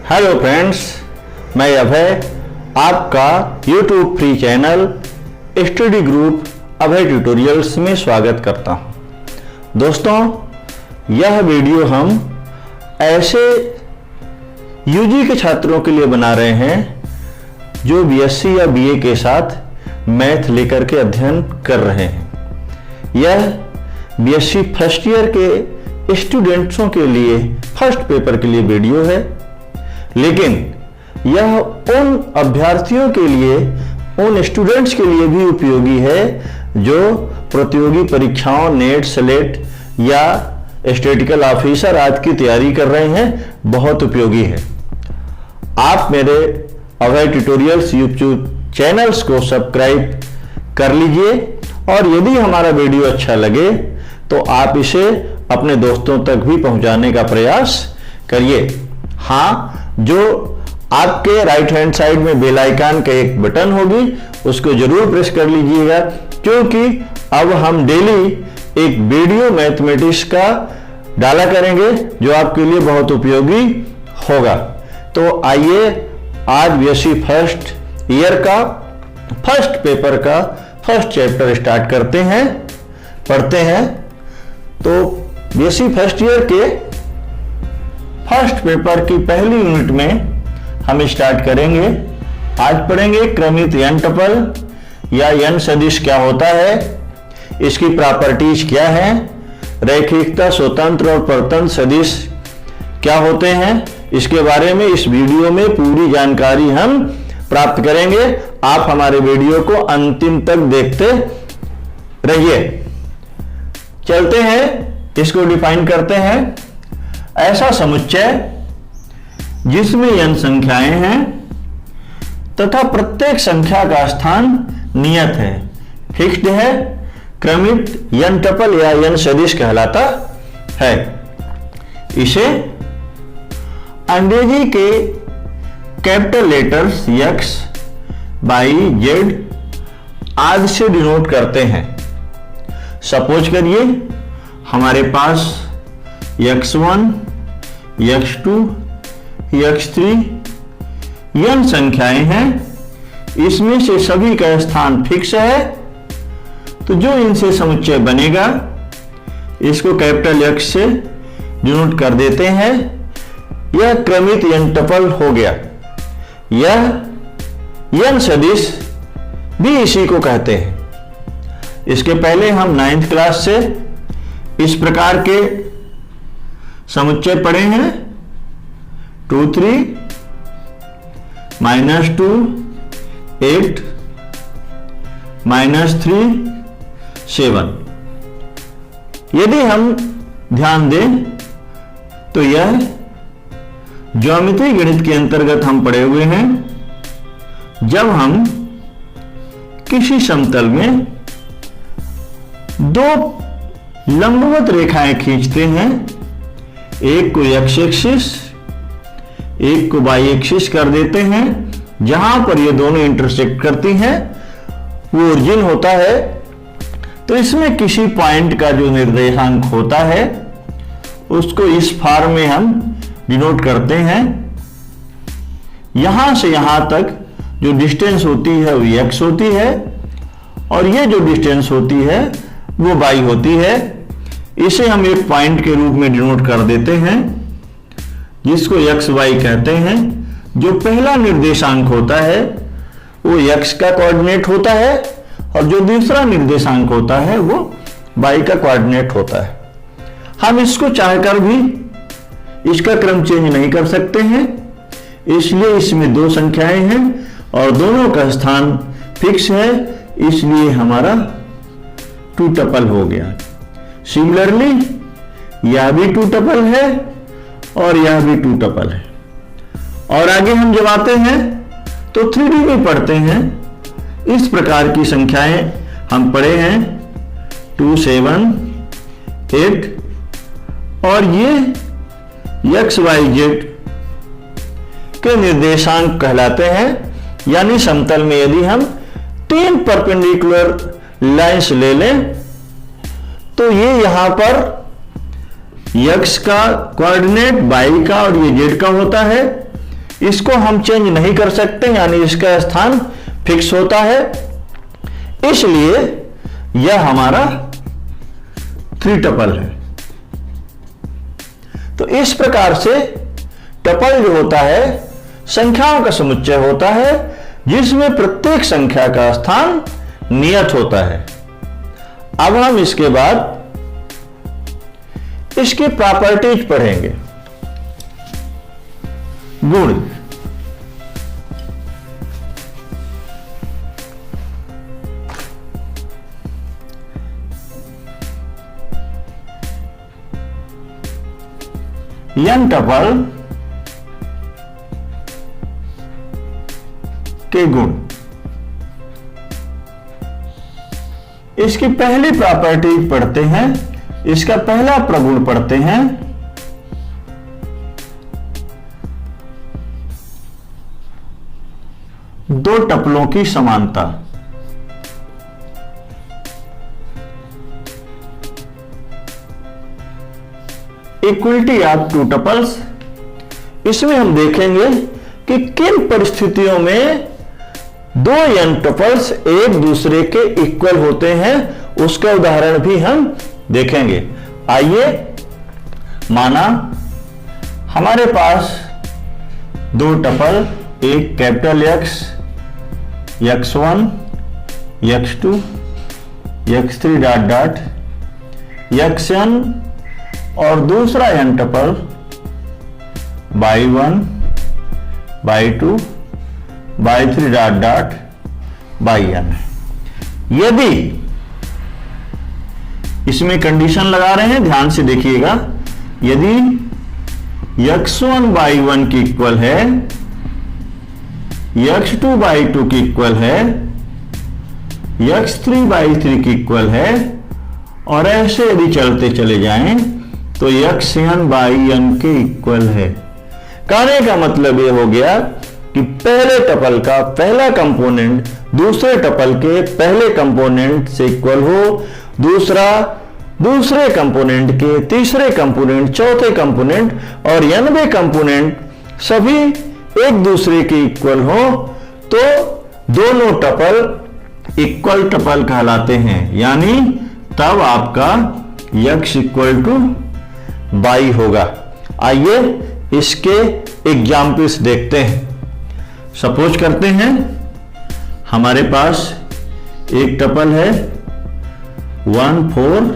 Hello friends, मैं अभय आपका YouTube free channel study group Abhay tutorials में स्वागत करता हूं। दोस्तों, यह वीडियो हम ऐसे यूजी के छात्रों के लिए बना रहे हैं जो बीएससी या बीए के साथ मैथ लेकर के अध्ययन कर रहे हैं। यह बीएससी फर्स्ट ईयर के स्टूडेंट्सों के लिए फर्स्ट पेपर के लिए वीडियो है, लेकिन यह उन अभ्यर्थियों के लिए, उन स्टूडेंट्स के लिए भी उपयोगी है जो प्रतियोगी परीक्षाओं नेट, स्लेट या स्टैटिस्टिकल ऑफिसर आदि की तैयारी कर रहे हैं। बहुत उपयोगी है। आप मेरे अभय ट्यूटोरियल्स यूट्यूब चैनल्स को सब्सक्राइब कर लीजिए और यदि हमारा वीडियो अच्छा लगे तो आप इसे अपने दोस्तों तक भी पहुंचाने का प्रयास करिए। हाँ, जो आपके राइट हैंड साइड में बेल आइकन का एक बटन होगी उसको जरूर प्रेस कर लीजिएगा, क्योंकि अब हम डेली एक वीडियो मैथमेटिक्स का डाला करेंगे जो आपके लिए बहुत उपयोगी होगा। तो आइए आज बीएससी फर्स्ट ईयर का फर्स्ट पेपर का फर्स्ट चैप्टर स्टार्ट करते हैं, पढ़ते हैं। तो बीएससी फर्स्ट ईयर के फर्स्ट पेपर की पहली यूनिट में हम स्टार्ट करेंगे। आज पढ़ेंगे क्रमित n टपल या n सदिश क्या होता है, इसकी प्रॉपर्टीज क्या है, रैखिकता, स्वतंत्र और परतंत्र सदिश क्या होते हैं, इसके बारे में इस वीडियो में पूरी जानकारी हम प्राप्त करेंगे। आप हमारे वीडियो को अंतिम तक देखते रहिए। चलते हैं, इसको डिफाइन करते हैं। ऐसा समुच्चय जिसमें n संख्याएं हैं तथा प्रत्येक संख्या का स्थान नियत है, फिक्स्ड है, क्रमित n टपल या n सदिश कहलाता है। इसे अंग्रेजी के capital letters x, y, z आदि से डिनोट करते हैं। सपोज करिए हमारे पास x1, x2, x3 n संख्याएं हैं। इसमें से सभी का स्थान फिक्स है, तो जो इनसे समुच्चय बनेगा इसको कैपिटल X से डिनोट कर देते हैं। यह क्रमित n टपल हो गया। यह n सदिश भी इसी को कहते हैं। इसके पहले हम 9th क्लास से इस प्रकार के समुच्चय पढ़े हैं। 2 3 -2 8 -3 7। यदि हम ध्यान दें तो यह ज्यामितीय गणित के अंतर्गत हम पढ़े हुए हैं। जब हम किसी समतल में दो लंबवत रेखाएं खींचते हैं, एक को x एक्सिस एक को y एक्सिस कर देते हैं, जहां पर ये दोनों इंटरसेक्ट करती हैं वो ओरिजिन होता है। तो इसमें किसी पॉइंट का जो निर्देशांक होता है उसको इस फॉर्म में हम डिनोट करते हैं। यहां से यहां तक जो डिस्टेंस होती है वो x होती है और ये जो डिस्टेंस होती है वो y होती है। इसे हम एक पॉइंट के रूप में डिनोट कर देते हैं जिसको x y कहते हैं। जो पहला निर्देशांक होता है वो x का कोऑर्डिनेट होता है और जो दूसरा निर्देशांक होता है वो y का कोऑर्डिनेट होता है। हम इसको चाहकर भी इसका क्रम चेंज नहीं कर सकते हैं, इसलिए इसमें दो संख्याएं हैं और दोनों का स्थान फिक्स है, इसलिए हमारा 2 टपल हो गया। सिमिलरली यह भी 2 टपल है और यह भी 2 टपल है। और आगे हम जब आते हैं तो 3D में पढ़ते हैं। इस प्रकार की संख्याएं हम पढ़े हैं 2 7 8 और ये x y z के निर्देशांक कहलाते हैं। यानी समतल में यदि हम 3 परपेंडिकुलर लाइंस ले लें तो ये यहां पर x का कोऑर्डिनेट y का और ये z का होता है। इसको हम चेंज नहीं कर सकते, यानी इसका स्थान फिक्स होता है, इसलिए यह हमारा 3 टपल है। तो इस प्रकार से टपल जो होता है संख्याओं का समुच्चय होता है, जिसमें प्रत्येक संख्या का स्थान नियत होता है। अब हम इसके बाद इसकी प्रॉपर्टीज पढ़ेंगे। गुण। n टपल के गुण। इसकी पहली प्रॉपर्टी पढ़ते हैं, इसका पहला प्रगुण पढ़ते हैं। दो टपलों की समानता। Equality of 2 tuples. इसमें हम देखेंगे कि किन परिस्थितियों में 2 n टपल्स एक दूसरे के इक्वल होते हैं, उसका उदाहरण भी हम देखेंगे। आइए, माना हमारे पास 2 टपल, एक capital X, X1, X2, X3 dot dot Xn और दूसरा n tuple y1, y2, y3 dot dot yn। यदि इसमें कंडीशन लगा रहे हैं, ध्यान से देखिएगा, यदि x1 y1 की इक्वल है, x2 y2 की इक्वल है, x3 y3 की इक्वल है, और ऐसे यदि चलते चले जाएं तो xn yn के इक्वल है। कहने का मतलब यह हो गया कि पहले टपल का पहला कंपोनेंट दूसरे टपल के पहले कंपोनेंट से इक्वल हो, दूसरा दूसरे कंपोनेंट के तीसरे कंपोनेंट, चौथे कंपोनेंट और 90 कंपोनेंट सभी एक दूसरे के इक्वल हो, तो दोनों टपल इक्वल टपल कहलाते हैं। यानी तब आपका x इक्वल टू y होगा। आइए इसके एग्जाम्पल्स देखते हैं। सपोज करते हैं हमारे पास एक टपल है 1 4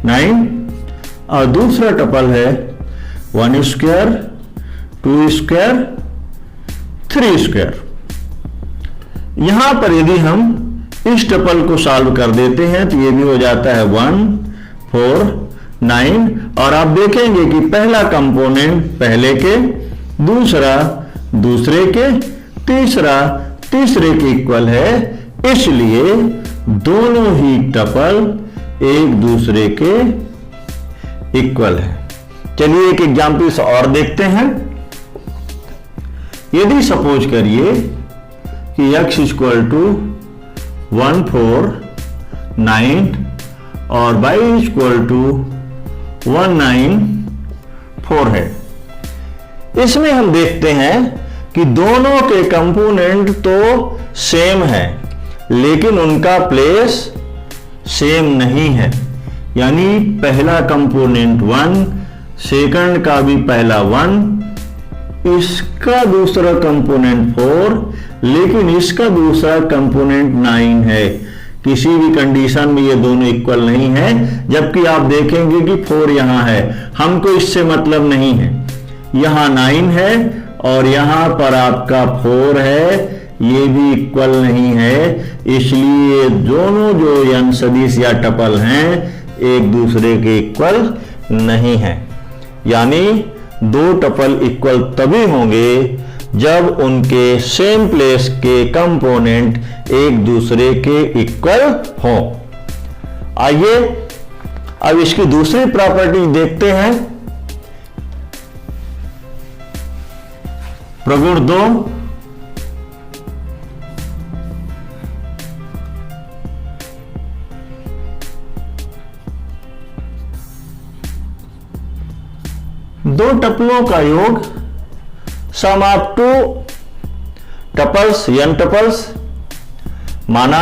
9 और दूसरा टपल है 1 स्क्वायर 2 स्क्वायर 3 स्क्वायर। यहां पर यदि हम इस टपल को सॉल्व कर देते हैं तो ये भी हो जाता है 1 4 9, और आप देखेंगे कि पहला कंपोनेंट पहले के, दूसरा दूसरे के, तीसरा तीसरे के इक्वल है, इसलिए दोनों ही टपल एक दूसरे के इक्वल है। चलिए एक एग्जाम्पल और देखते हैं। यदि सपोज करिए कि x इक्वल टू 1 4 9 और y इक्वल टू 1 9 4 है। इसमें हम देखते हैं कि दोनों के कंपोनेंट तो सेम है, लेकिन उनका प्लेस सेम नहीं है। यानी पहला कंपोनेंट 1, सेकंड का भी पहला 1, इसका दूसरा कंपोनेंट 4, लेकिन इसका दूसरा कंपोनेंट 9 है। किसी भी कंडीशन में ये दोनों इक्वल नहीं है, जबकि आप देखेंगे कि 4 यहां है। हमको इससे मतलब नहीं है, यहां 9 है और यहां पर आपका 4 है, ये भी इक्वल नहीं है। इसलिए दोनों जो n सदिश या टपल हैं एक दूसरे के इक्वल नहीं है। यानी दो टपल इक्वल तभी होंगे जब उनके सेम प्लेस के कंपोनेंट एक दूसरे के इक्वल हों। आइए अब इसकी दूसरी प्रॉपर्टी देखते हैं। प्रगुण 2, दो टपलों का योग sum of two tuples n tuples, माना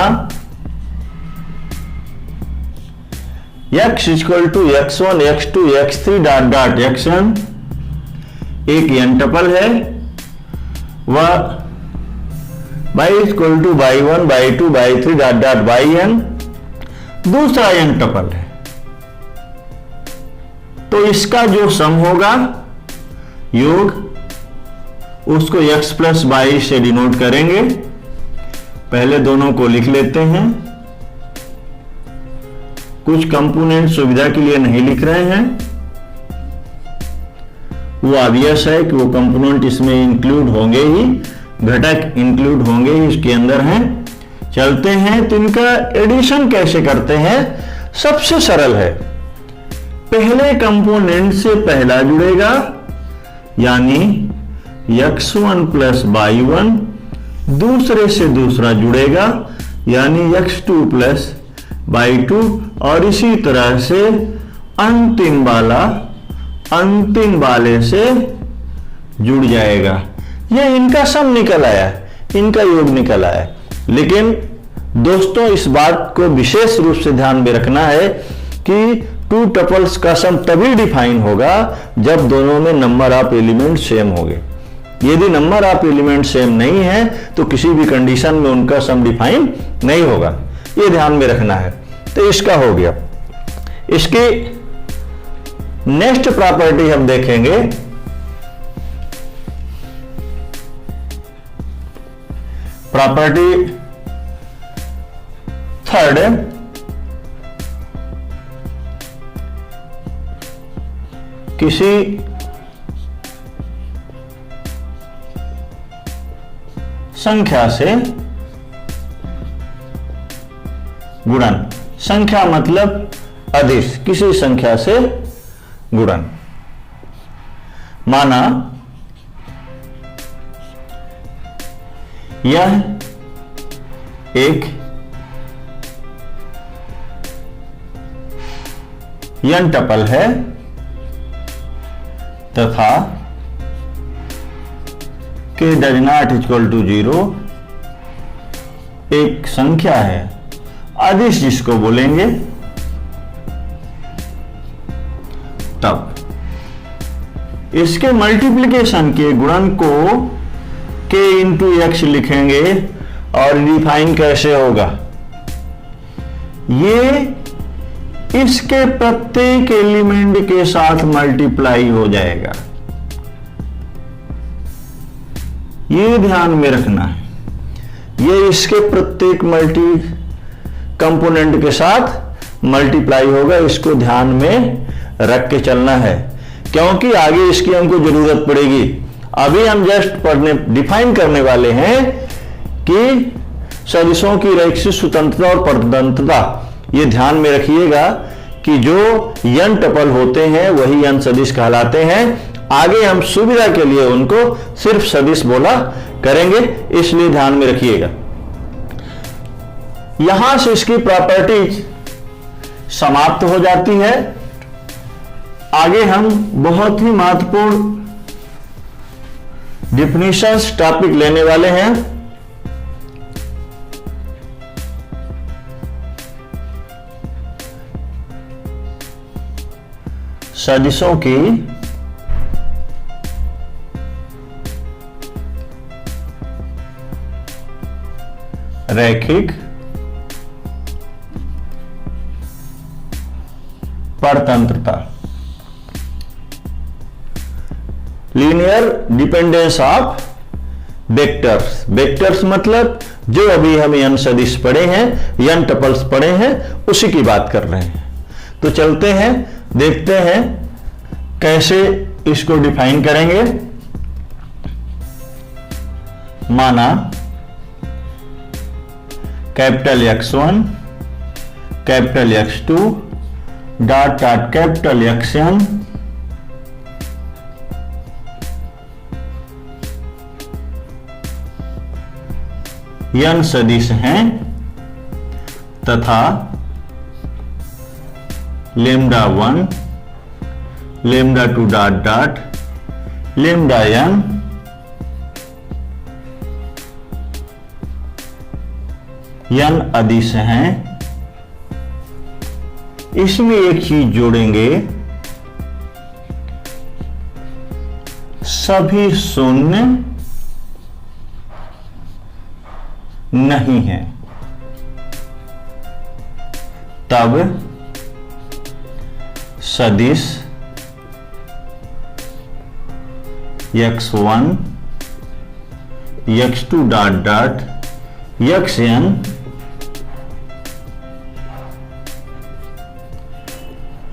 x equal to x1 x2 x3 dot dot xn एक n टपल है, व y equal to y1 y2 y3 dot dot yn दूसरा n टपल है। तो इसका जो सम होगा योग, उसको x प्लस y से डिनोट करेंगे। पहले दोनों को लिख लेते हैं। कुछ कंपोनेंट सुविधा के लिए नहीं लिख रहे हैं, वो ऑब्वियस है कि वो कंपोनेंट इसमें इंक्लूड होंगे ही, घटक इंक्लूड होंगे ही इसके अंदर हैं। चलते हैं तो इनका एडिशन कैसे करते हैं। सबसे सरल है, पहले कंपोनेंट से पहला जुड़ेगा, यानी x1 प्लस y1, दूसरे से दूसरा जुड़ेगा, यानी x2 प्लस y2, और इसी तरह से अंतिम वाले से जुड़ जाएगा। यह इनका सम निकल आया, इनका योग निकल आया। लेकिन दोस्तों इस बात को विशेष रूप से ध्यान में रखना है कि टू टपल्स का सम तभी डिफाइन होगा जब दोनों में नंबर ऑफ एलिमेंट सेम होंगे। यदि नंबर ऑफ एलिमेंट सेम नहीं है तो किसी भी कंडीशन में उनका सम डिफाइन नहीं होगा, यह ध्यान में रखना है। तो इसका हो गया। इसकी नेक्स्ट प्रॉपर्टी हम देखेंगे, प्रॉपर्टी थर्ड, किसी संख्या से गुणन, संख्या मतलब अदिश, किसी संख्या से गुणन। माना यह एक n टपल है तथा k does not equal to 0 एक संख्या है, अदिश जिसको बोलेंगे। तब इसके मल्टीप्लिकेशन के गुणन को k इंटू एक्स लिखेंगे, और डिफाइन कैसे होगा, ये इसके प्रत्येक एलिमेंट के साथ मल्टीप्लाई हो जाएगा। ये ध्यान में रखना है, ये इसके प्रत्येक कंपोनेंट के साथ मल्टीप्लाई होगा, इसको ध्यान में रख के चलना है, क्योंकि आगे इसकी हमको जरूरत पड़ेगी। अभी हम जस्ट डिफाइन करने वाले हैं कि सदिशों की रैखिक स्वतंत्रता और परतंत्रता। ये ध्यान में रखिएगा कि जो n टपल होते हैं वही n सदिश कहलाते हैं। आगे हम सुविधा के लिए उनको सिर्फ सदिश बोला करेंगे, इसलिए ध्यान में रखिएगा। यहां से इसकी प्रॉपर्टी समाप्त हो जाती है। आगे हम बहुत ही महत्वपूर्ण डिफिनेशंस टॉपिक लेने वाले हैं। सदिशों की रैखिक परतंत्रता, linear dependence of vectors. Vectors मतलब जो अभी हम n सदिश पढ़े हैं, n टपल्स पढ़े हैं, उसी की बात कर रहे हैं। तो चलते हैं, देखते हैं कैसे इसको डिफाइन करेंगे। माना capital X1 capital X2 dot dot capital Xn n सदिश हैं तथा lambda 1 lambda 2 dot dot lambda n n अदिश हैं, इसमें एक चीज जोड़ेंगे, सभी शून्य नहीं है, तब सदिश x1 x2 dot dot xn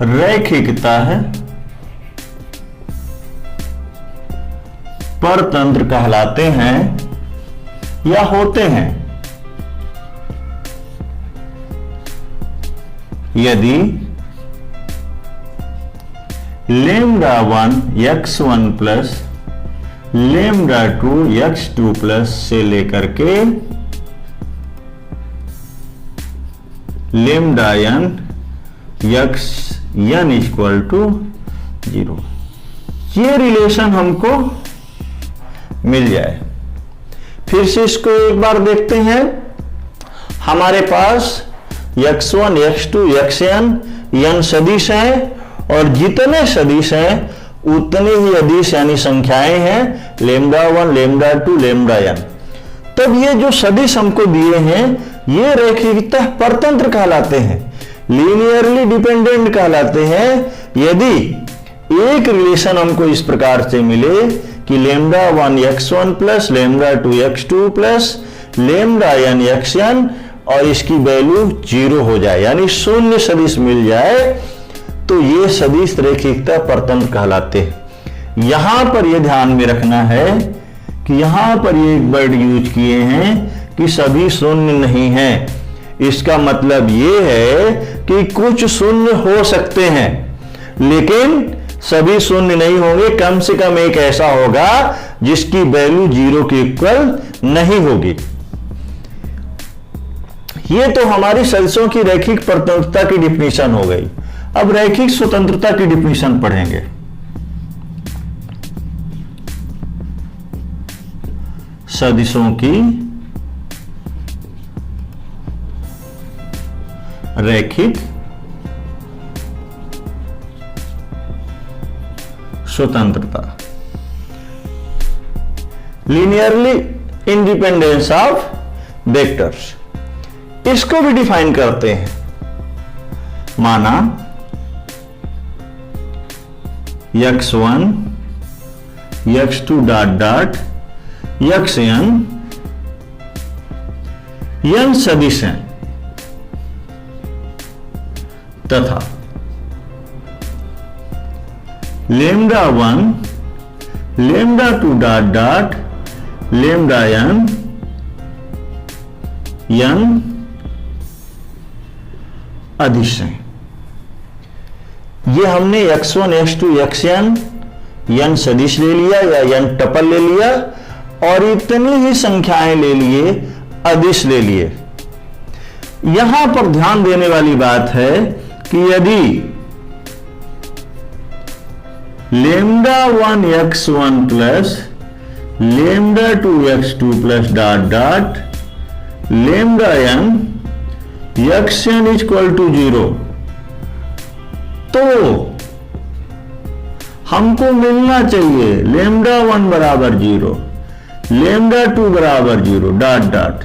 रैखिकता है परतंत्र कहलाते हैं या होते हैं यदि λ1 x1 प्लस λ2 x2 प्लस से लेकर के λn xn इक्वल टू 0, ये रिलेशन हमको मिल जाए। फिर से इसको एक बार देखते हैं। हमारे पास x1 x2 xn n सदिश हैं और जितने सदिश हैं उतने ही अदिश यानी संख्याएं हैं λ1 λ2 λn। तब ये जो सदिश हमको दिए हैं ये रैखिकता परतंत्र कहलाते हैं, लीनियरली डिपेंडेंट कहलाते हैं। यदि एक रिलेशन हमको इस प्रकार से मिले कि λ1 x1 plus λ2 x2 plus λn xn और इसकी वैल्यू 0 हो जाए यानी शून्य सदिश मिल जाए, तो ये सदिश रैखिकता परतंत्र कहलाते हैं। यहां पर यह ध्यान में रखना है कि यहां पर ये एक वर्ड यूज किए हैं कि सभी शून्य नहीं है। इसका मतलब ये है कि कुछ शून्य हो सकते हैं लेकिन सभी शून्य नहीं होंगे, कम से कम एक ऐसा होगा जिसकी वैल्यू 0 के इक्वल नहीं होगी। ये तो हमारी सदिशों की रैखिक परतंत्रता की डिफिनीशन हो गई। अब रैखिक स्वतंत्रता की डिफिनीशन पढ़ेंगे। सदिशों की रैखिक स्वतंत्रता, लीनियरली इंडिपेंडेंस ऑफ वेक्टर्स, इसको भी डिफाइन करते हैं। माना x1 x2 dot dot xn n सदिश हैं तथा λ1 λ2 डॉट डॉट λn n अदिश हैं। ये हमने x1 x2 xn n सदिश ले लिया या n टपल ले लिया और इतनी ही संख्याएं ले लिए, अदिश ले लिए। यहां पर ध्यान देने वाली बात है कि यदि λ1 x1 plus λ2 x2 plus dot dot λn xn equal to 0, तो हमको मिलना चाहिए λ1 बराबर 0, λ2 बराबर 0 डॉट डॉट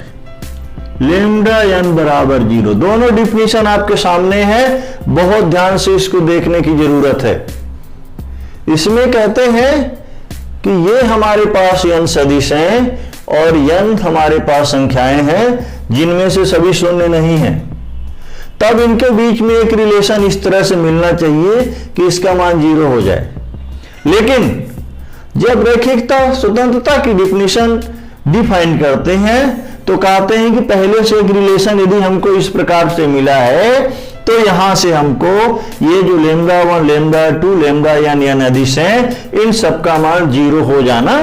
λn बराबर 0। दोनों डिफिनीशन आपके सामने है, बहुत ध्यान से इसको देखने की जरूरत है। इसमें कहते हैं कि ये हमारे पास n सदिश हैं और n हमारे पास संख्याएं हैं जिनमें से सभी शून्य नहीं है। तब इनके बीच में एक रिलेशन इस तरह से मिलना चाहिए कि इसका मान 0 हो जाए। लेकिन जब रैखिकता स्वतंत्रता की डिफिनीशन डिफाइन करते हैं तो कहते हैं कि पहले से एक रिलेशन यदि हमको इस प्रकार से मिला है तो यहां से हमको ये जो λ1 λ2 λn n अदिश हैं इन सब का मान 0 हो जाना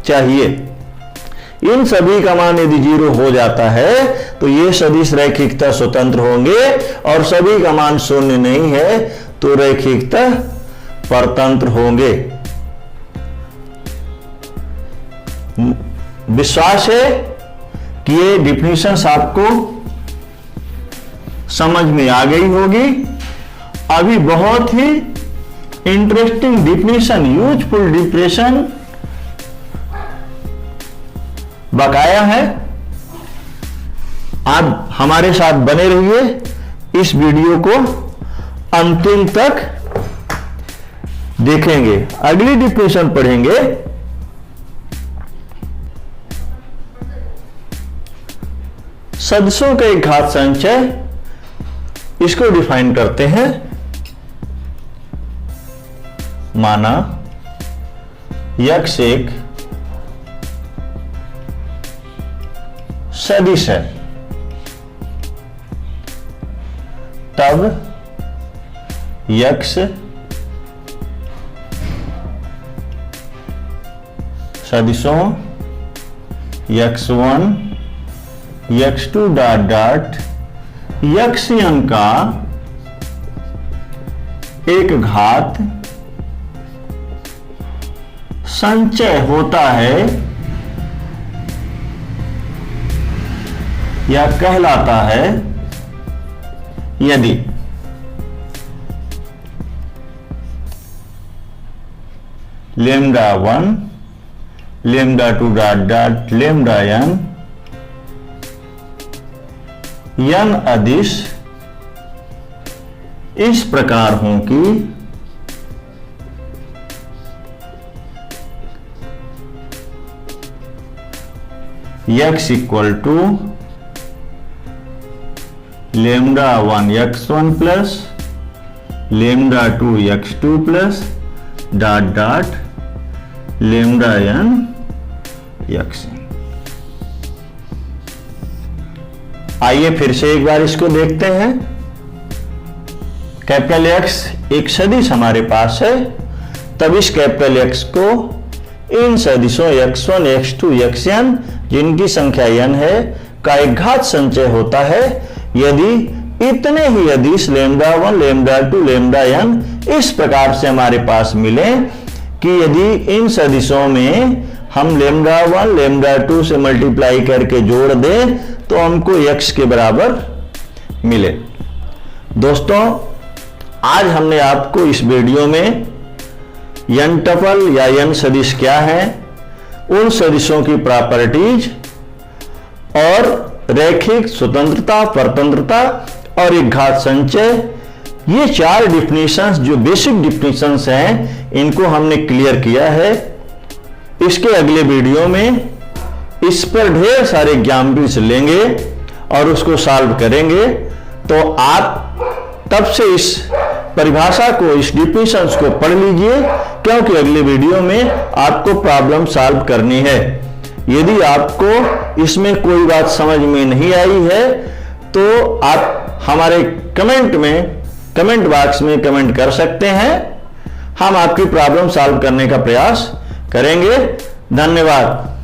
चाहिए। इन सभी का मान यदि 0 हो जाता है तो ये सदिश रैखिकता स्वतंत्र होंगे और सभी का मान शून्य नहीं है तो रैखिकता परतंत्र होंगे। विश्वास है कि ये डिफिनीशंस आपको समझ में आ गई होगी। अभी बहुत ही इंटरेस्टिंग डिफिनेशन, यूजफुल डिफिनेशन बकाया है। आप हमारे साथ बने रहिए, इस वीडियो को अंतिम तक देखेंगे। अगली डिफिनेशन पढ़ेंगे। सदस्यों का एक घात संचय, इसको डिफाइन करते हैं। माना x एक सदिश है, तब x सदिशों x1 x2 dot dot xn का एक घात संचय होता है या कहलाता है यदि λ1 λ2 डॉट डॉट λn n अदिश इस प्रकार हों कि x equal to λ1 x1 plus λ2 x2 plus dot dot λn xn। आइए फिर से एक बार इसको देखते हैं। कैपिटल X एक सदिश हमारे पास है, तब इस कैपिटल X को इन सदिशों x1 x2 xn जिनकी संख्या n है का एक घात संचय होता है यदि इतने ही अदिश λ1 λ2 λn इस प्रकार से हमारे पास मिले कि यदि इन सदिशों में हम λ1 λ2 से मल्टीप्लाई करके जोड़ दें तो हमको x के बराबर मिले। दोस्तों, आज हमने आपको इस वीडियो में n टपल या n सदिश क्या है, उन सदिशों की प्रॉपर्टीज और रैखिक स्वतंत्रता, परतंत्रता और एक घात संचय, ये चार डिफिनेशंस जो बेसिक डिफिनेशंस हैं, इनको हमने क्लियर किया है। इसके अगले वीडियो में इस पर ढेर सारे एग्जाम्पल्स लेंगे और उसको सॉल्व करेंगे, तो आप तब से इस परिभाषा को, इस डिफिनेशंस को पढ़ लीजिए, क्योंकि अगले वीडियो में आपको प्रॉब्लम सॉल्व करनी है। यदि आपको इसमें कोई बात समझ में नहीं आई है तो आप हमारे कमेंट बॉक्स में कमेंट कर सकते हैं। हम आपकी प्रॉब्लम सॉल्व करने का प्रयास करेंगे। धन्यवाद।